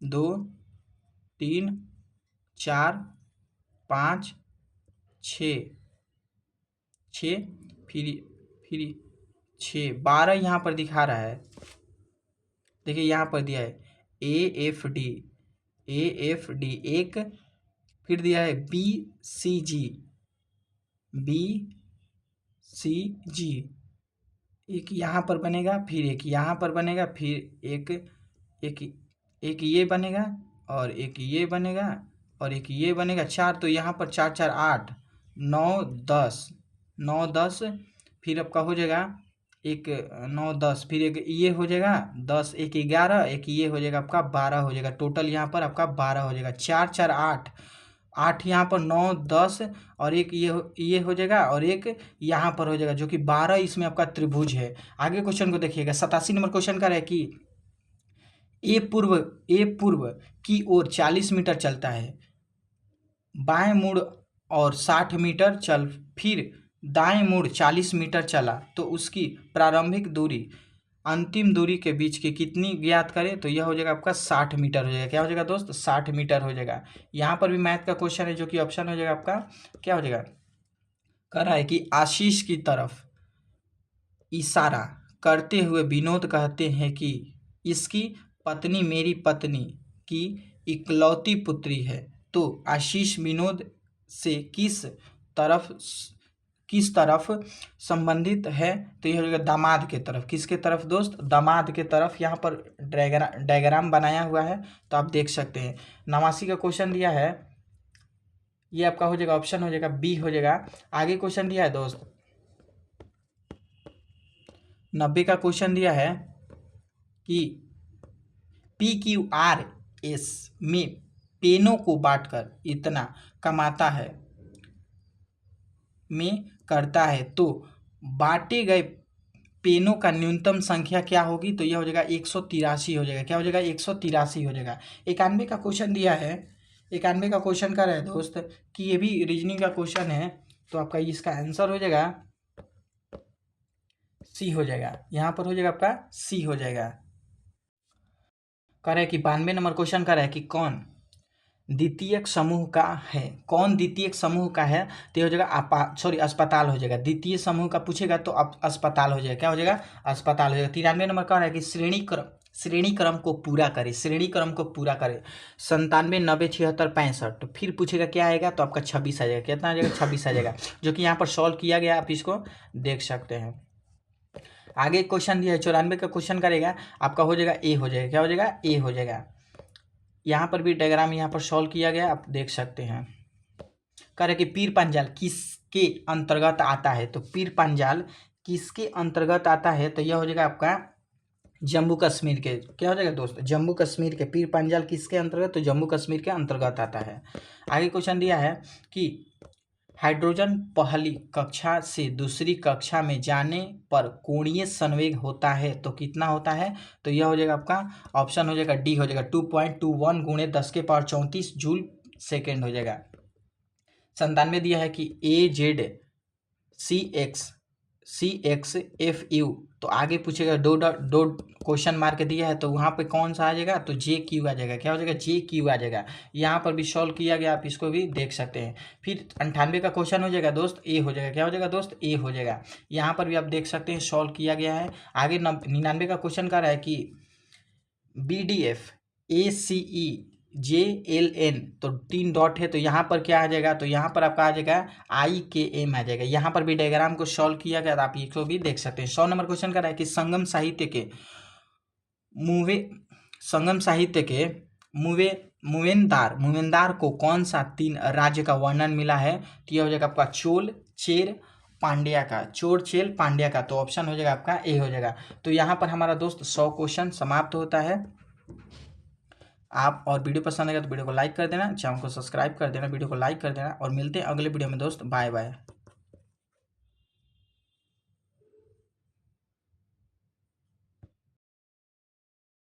2 3 4 5 6 फिर 6 12 यहाँ पर दिखा रहा है। देखिए यहाँ पर दिया है AFD, एक, फिर दिया है BCG, एक यहाँ पर बनेगा, फिर एक यहाँ पर बनेगा, फिर एक ये बनेगा, और एक ये बनेगा, और एक ये बनेगा। 4, तो यहाँ पर 4 4 8 9 10, फिर आपका हो जाएगा एक 9 10, फिर एक ये हो जाएगा 10, एक 11, एक ये हो जाएगा आपका 12 हो जाएगा। टोटल यहाँ पर आपका 12 हो जाएगा। 4 4 8 यहाँ पर 9 10, और एक ये हो जाएगा, और एक यहाँ पर हो जाएगा, जो कि 12 इसमें आपका त्रिभुज है। आगे क्वेश्चन को देखिएगा, 87 नंबर क्वेश्चन का है कि ए पूर्व की ओर 40 मीटर चलता है, बाएं मुड़ और 60 मीटर चल, फिर दाएं मुड़ 40 मीटर चला, तो उसकी प्रारंभिक दूरी अंतिम दूरी के बीच की कितनी ज्ञात करें, तो यह हो जाएगा आपका 60 मीटर हो जाएगा। क्या हो जाएगा दोस्त, 60 मीटर हो जाएगा। यहाँ पर भी मैथ का क्वेश्चन है, जो कि ऑप्शन हो जाएगा आपका क्या हो जाएगा, कह रहा है कि आशीष की तरफ इशारा करते हुए विनोद कहते हैं कि इसकी पत्नी मेरी पत्नी की इकलौती पुत्री है, तो आशीष विनोद से किस तरफ संबंधित है, तो यह हो जाएगा दामाद के तरफ। किसके तरफ दोस्त, दामाद के तरफ। यहाँ पर डायग्राम बनाया हुआ है, तो आप देख सकते हैं। 89 का क्वेश्चन दिया है, ये आपका हो जाएगा, ऑप्शन हो जाएगा बी हो जाएगा। आगे क्वेश्चन दिया है दोस्त, 90 का क्वेश्चन दिया है कि PQRS में पेनों को बांटकर इतना कमाता है में करता है, तो बांटे गए पेनों का न्यूनतम संख्या क्या होगी, तो यह हो जाएगा 183 हो जाएगा। क्या हो जाएगा, 183 हो जाएगा। 91 का क्वेश्चन दिया है, 91 का क्वेश्चन कर रहा है दोस्त कि ये भी रीजनिंग का क्वेश्चन है, तो आपका इसका आंसर हो जाएगा सी हो जाएगा। यहाँ पर हो जाएगा आपका सी हो जाएगा। कह रहा है कि 92 नंबर क्वेश्चन कर रहा है कि कौन द्वितीयक समूह का है। कौन द्वितीयक समूह का है, तो हो जाएगा अस्पताल हो जाएगा। द्वितीय समूह का पूछेगा तो अस्पताल हो जाएगा। क्या हो जाएगा, अस्पताल हो जाएगा। 93 नंबर कह रहा है कि श्रेणी क्रम को पूरा करे, श्रेणी क्रम को पूरा करे 97, 90, 76, 65। तो फिर पूछेगा क्या आएगा, तो आपका 26 आ जाएगा। कितना आ जाएगा, 26 आ जाएगा, जो कि यहाँ पर सॉल्व किया गया, आप इसको देख सकते हैं। आगे क्वेश्चन दिया है 94 का क्वेश्चन करेगा, आपका हो जाएगा ए हो जाएगा, क्या हो जाएगा, ए हो जाएगा। यहाँ पर भी डायग्राम यहाँ पर सॉल्व किया गया, आप देख सकते हैं। कह रहे कि पीर पंजाल किसके अंतर्गत आता है, तो पीर पंजाल किसके अंतर्गत आता है, तो यह हो जाएगा आपका जम्मू कश्मीर के, क्या हो जाएगा दोस्त, जम्मू कश्मीर के। पीर पंजाल किसके अंतर्गत, तो जम्मू कश्मीर के अंतर्गत आता है। आगे क्वेश्चन दिया है कि हाइड्रोजन पहली कक्षा से दूसरी कक्षा में जाने पर कोणीय संवेग होता है, तो कितना होता है, तो यह हो जाएगा आपका ऑप्शन हो जाएगा डी हो जाएगा 2.21 गुणे 10⁻34 जूल सेकेंड हो जाएगा। 97 दिया है कि AZCX तो आगे पूछेगा दो क्वेश्चन मार्क दिया है, तो वहाँ पे कौन सा आ जाएगा, तो JQ आ जाएगा, क्या हो जाएगा, JQ आ जाएगा। यहाँ पर भी सॉल्व किया गया, आप इसको भी देख सकते हैं। फिर 98 का क्वेश्चन हो जाएगा दोस्त, ए हो जाएगा, क्या हो जाएगा दोस्त, ए हो जाएगा। यहाँ पर भी आप देख सकते हैं सॉल्व किया गया है। आगे 99 का क्वेश्चन कर रहा है कि BDF ACE JLN तो 3 डॉट है, तो यहाँ पर क्या आ जाएगा, तो यहाँ पर आपका आ जाएगा IKM आ जाएगा। यहाँ पर भी डायग्राम को सॉल्व किया गया, आप इसको भी देख सकते हैं। 100 नंबर क्वेश्चन कर रहा है कि संगम साहित्य के मुवेंदार को कौन सा 3 राज्य का वर्णन मिला है, तो यह हो जाएगा आपका चोल चेर पांड्या का, चोर चेल पांड्या का, तो ऑप्शन हो जाएगा आपका ए हो जाएगा। तो यहाँ पर हमारा दोस्त 100 क्वेश्चन समाप्त होता है। आप और वीडियो पसंद आएगा तो वीडियो को लाइक कर देना, चैनल को सब्सक्राइब कर देना, वीडियो को लाइक कर देना, और मिलते हैं अगले वीडियो में दोस्त। Bye bye.